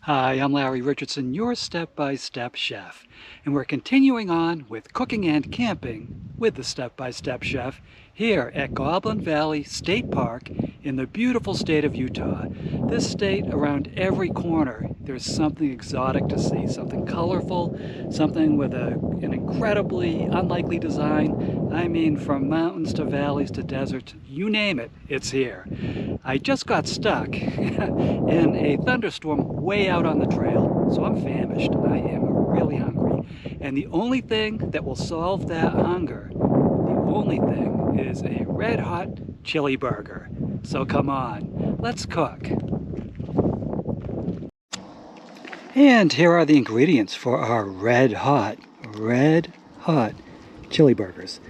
Hi, I'm Larry Richardson, your step-by-step chef, and we're continuing on with cooking and camping with the step-by-step chef here at Goblin Valley State Park in the beautiful state of Utah. This state, around every corner, there's something exotic to see, something colorful, something with an incredibly unlikely design. I mean, from mountains to valleys to deserts, you name it, it's here. I just got stuck in a thunderstorm way out on the trail, so I'm famished. I am really hungry. And the only thing that will solve that hunger, the only thing, is a red hot chili burger. So come on, let's cook. And here are the ingredients for our red hot chili burgers.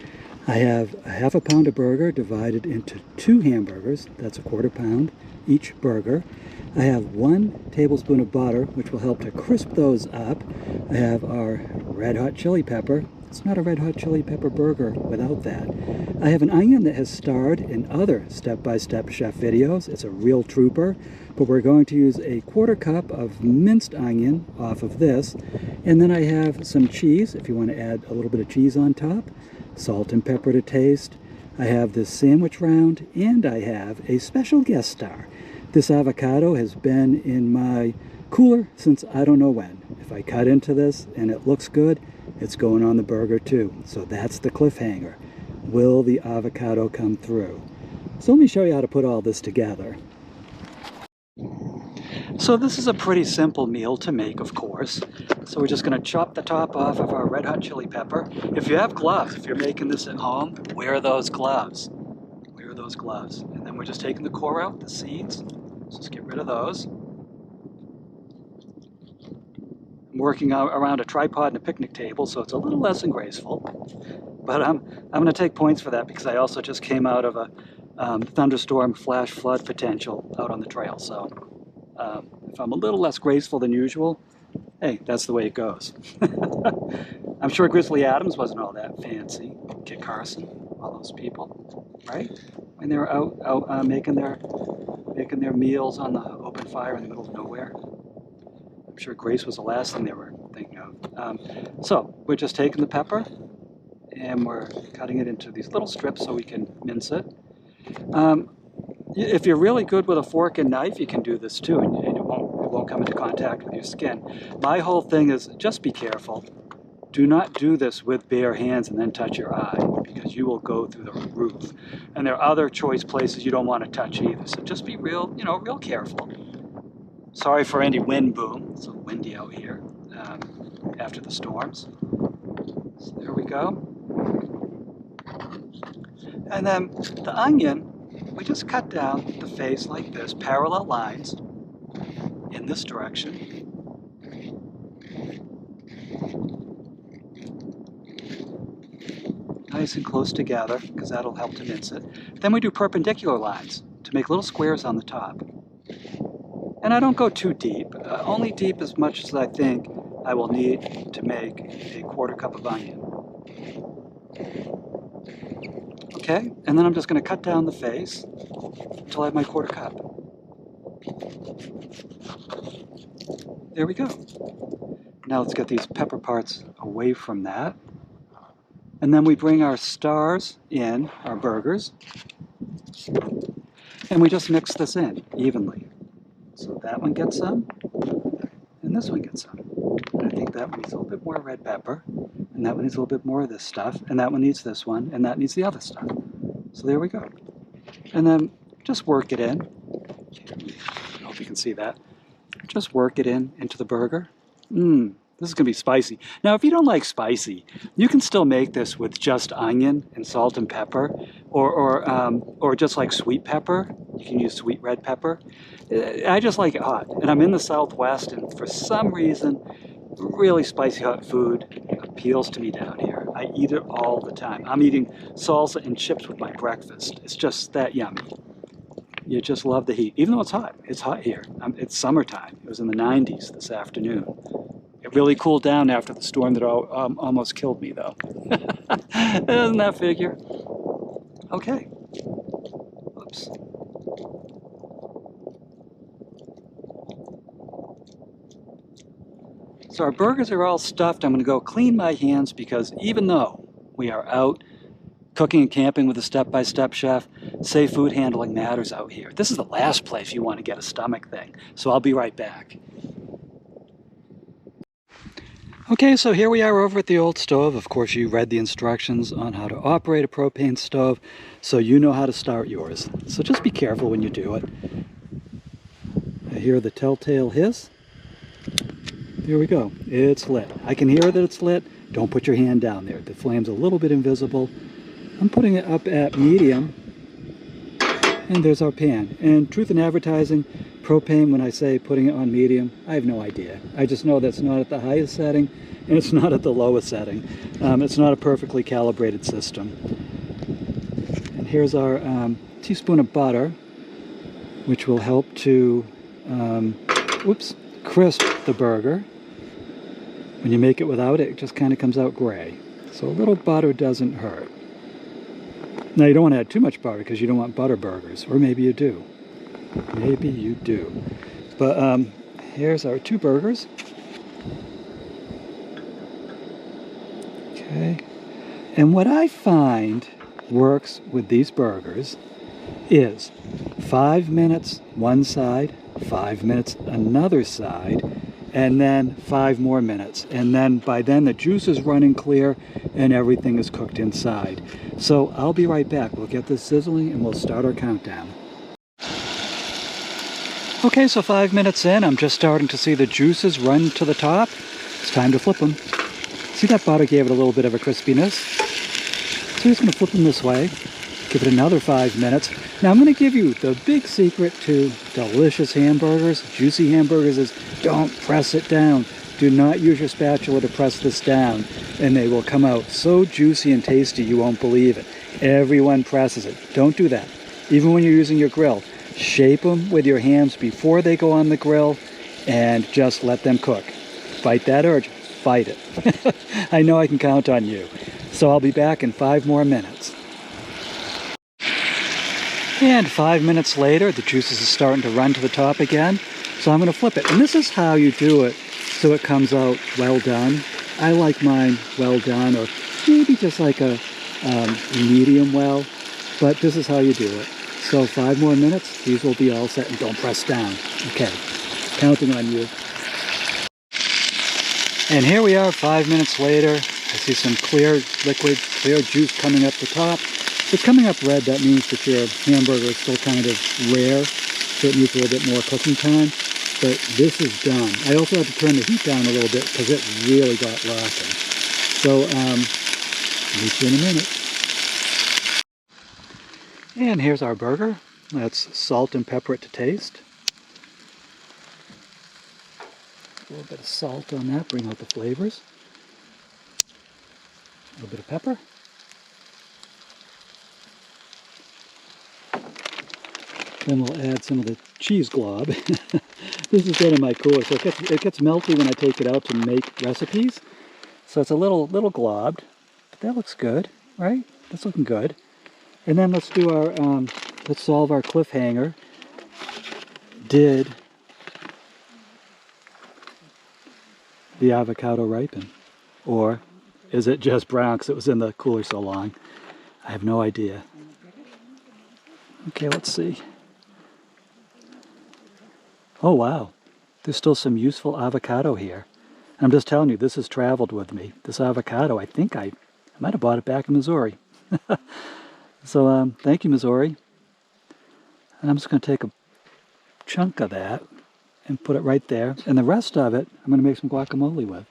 I have a half a pound of burger divided into 2 hamburgers. That's a 1/4 pound each burger. I have 1 tablespoon of butter, which will help to crisp those up. I have our red hot chili pepper. It's not a red hot chili pepper burger without that. I have an onion that has starred in other step-by-step chef videos. It's a real trooper, but we're going to use a 1/4 cup of minced onion off of this. And then I have some cheese, if you want to add a little bit of cheese on top. Salt and pepper to taste. I have this sandwich round, and I have a special guest star. This avocado has been in my cooler since I don't know when. If I cut into this and it looks good, it's going on the burger too. So that's the cliffhanger. Will the avocado come through? So let me show you how to put all this together. So this is a pretty simple meal to make, of course. So we're just going to chop the top off of our red hot chili pepper. If you have gloves, if you're making this at home, wear those gloves. Wear those gloves. And then we're just taking the core out, the seeds. So just get rid of those. I'm working around a tripod and a picnic table, so it's a little less than graceful. But I'm going to take points for that because I also just came out of a thunderstorm flash flood potential out on the trail. So if I'm a little less graceful than usual, hey, that's the way it goes. I'm sure Grizzly Adams wasn't all that fancy. Kit Carson, all those people, right? When they were out making their meals on the open fire in the middle of nowhere. I'm sure Grace was the last thing they were thinking of. So we're just taking the pepper and we're cutting it into these little strips so we can mince it. If you're really good with a fork and knife, you can do this too, and it won't come into contact with your skin. My whole thing is just be careful. Do not do this with bare hands and then touch your eye, because you will go through the roof. And there are other choice places you don't want to touch either. So just be real careful. Sorry for any wind boom. It's so windy out here after the storms. So there we go. And then the onion, we just cut down the face like this, parallel lines in this direction. Nice and close together, because that'll help to mince it. Then we do perpendicular lines to make little squares on the top. And I don't go too deep, only deep as much as I think I will need to make a 1/4 cup of onion. Okay, and then I'm just going to cut down the face until I have my 1/4 cup. There we go. Now let's get these pepper parts away from that. And then we bring our stars in, our burgers, and we just mix this in evenly. So that one gets some, and this one gets some. And I think that one needs a little bit more red pepper, and that one needs a little bit more of this stuff, and that one needs this one, and that needs the other stuff. So there we go. And then just work it in. I hope you can see that. Just work it into the burger. This is going to be spicy. Now, if you don't like spicy, you can still make this with just onion and salt and pepper, or just like sweet pepper. You can use sweet red pepper. I just like it hot. And I'm in the Southwest, and for some reason, really spicy hot food appeals to me down here. I eat it all the time. I'm eating salsa and chips with my breakfast. It's just that yummy. You just love the heat. Even though it's hot. It's hot here. It's summertime. It was in the 90s this afternoon. It really cooled down after the storm that almost killed me, though. Doesn't that figure? Okay. Oops. So our burgers are all stuffed. I'm going to go clean my hands because even though we are out cooking and camping with a step-by-step chef, safe food handling matters out here. This is the last place you want to get a stomach thing. So I'll be right back. Okay, so here we are over at the old stove. Of course, you read the instructions on how to operate a propane stove, so you know how to start yours. So just be careful when you do it. I hear the telltale hiss. Here we go. It's lit. I can hear that it's lit. Don't put your hand down there. The flame's a little bit invisible. I'm putting it up at medium. And there's our pan. And truth in advertising, propane, when I say putting it on medium, I have no idea. I just know that's not at the highest setting and it's not at the lowest setting. It's not a perfectly calibrated system. And here's our teaspoon of butter, which will help to crisp the burger. When you make it without it, it just kind of comes out gray. So a little butter doesn't hurt. Now you don't want to add too much butter because you don't want butter burgers, or maybe you do. Maybe you do. But here's our 2 burgers. Okay. And what I find works with these burgers is 5 minutes one side, 5 minutes another side, and then 5 more minutes. And then by then the juice is running clear and everything is cooked inside. So I'll be right back. We'll get this sizzling and we'll start our countdown. Okay, so 5 minutes in, I'm just starting to see the juices run to the top. It's time to flip them. See, that butter gave it a little bit of a crispiness. So I'm just going to flip them this way. Give it another 5 minutes. Now I'm going to give you the big secret to delicious hamburgers, juicy hamburgers, is don't press it down. Do not use your spatula to press this down, and they will come out so juicy and tasty you won't believe it. Everyone presses it. Don't do that. Even when you're using your grill, shape them with your hands before they go on the grill and just let them cook. Fight that urge. Fight it. I know I can count on you. So I'll be back in 5 more minutes. And 5 minutes later, the juices are starting to run to the top again. So I'm going to flip it. And this is how you do it so it comes out well done. I like mine well done, or maybe just like a medium well. But this is how you do it. So 5 more minutes, these will be all set, and don't press down. Okay, counting on you. And here we are 5 minutes later. I see some clear liquid, clear juice coming up the top. If it's coming up red, that means that your hamburger is still kind of rare, so it needs a little bit more cooking time. But this is done. I also had to turn the heat down a little bit because it really got rocking. So, meet you in a minute. And here's our burger. Let's salt and pepper it to taste. A little bit of salt on that, bring out the flavors. A little bit of pepper. Then we'll add some of the cheese glob. This is in my cooler, so it gets melty when I take it out to make recipes. So it's a little globbed, but that looks good, right? That's looking good. And then let's do our, let's solve our cliffhanger. Did the avocado ripen? Or is it just brown because it was in the cooler so long? I have no idea. Okay, let's see. Oh wow, there's still some useful avocado here. I'm just telling you, this has traveled with me. This avocado, I think I might have bought it back in Missouri. So thank you, Missouri. And I'm just going to take a chunk of that and put it right there. And the rest of it, I'm going to make some guacamole with.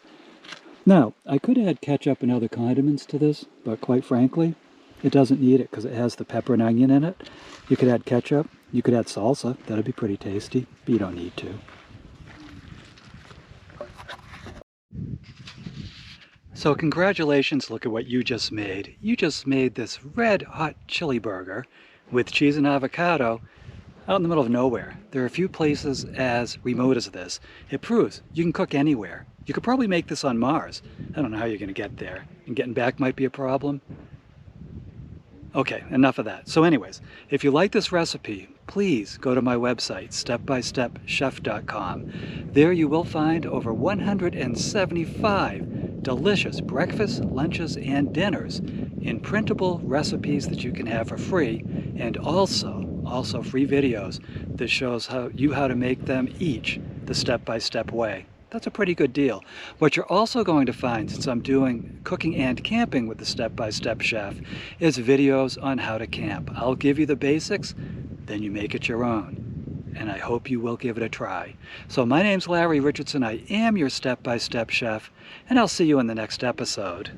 Now, I could add ketchup and other condiments to this, but quite frankly, it doesn't need it because it has the pepper and onion in it. You could add ketchup. You could add salsa. That'd be pretty tasty, but you don't need to. So congratulations, look at what you just made. You just made this red hot chili burger with cheese and avocado out in the middle of nowhere. There are a few places as remote as this. It proves you can cook anywhere. You could probably make this on Mars. I don't know how you're going to get there. And getting back might be a problem. Okay, enough of that. So anyways, if you like this recipe, please go to my website, StepByStepChef.com. There you will find over 175 delicious breakfasts, lunches, and dinners in printable recipes that you can have for free, and also free videos that shows how to make them each the step-by-step way. That's a pretty good deal. What you're also going to find, since I'm doing cooking and camping with the Step-by-Step Chef, is videos on how to camp. I'll give you the basics, then you make it your own. And I hope you will give it a try. So my name's Larry Richardson. I am your Step-by-Step Chef, and I'll see you in the next episode.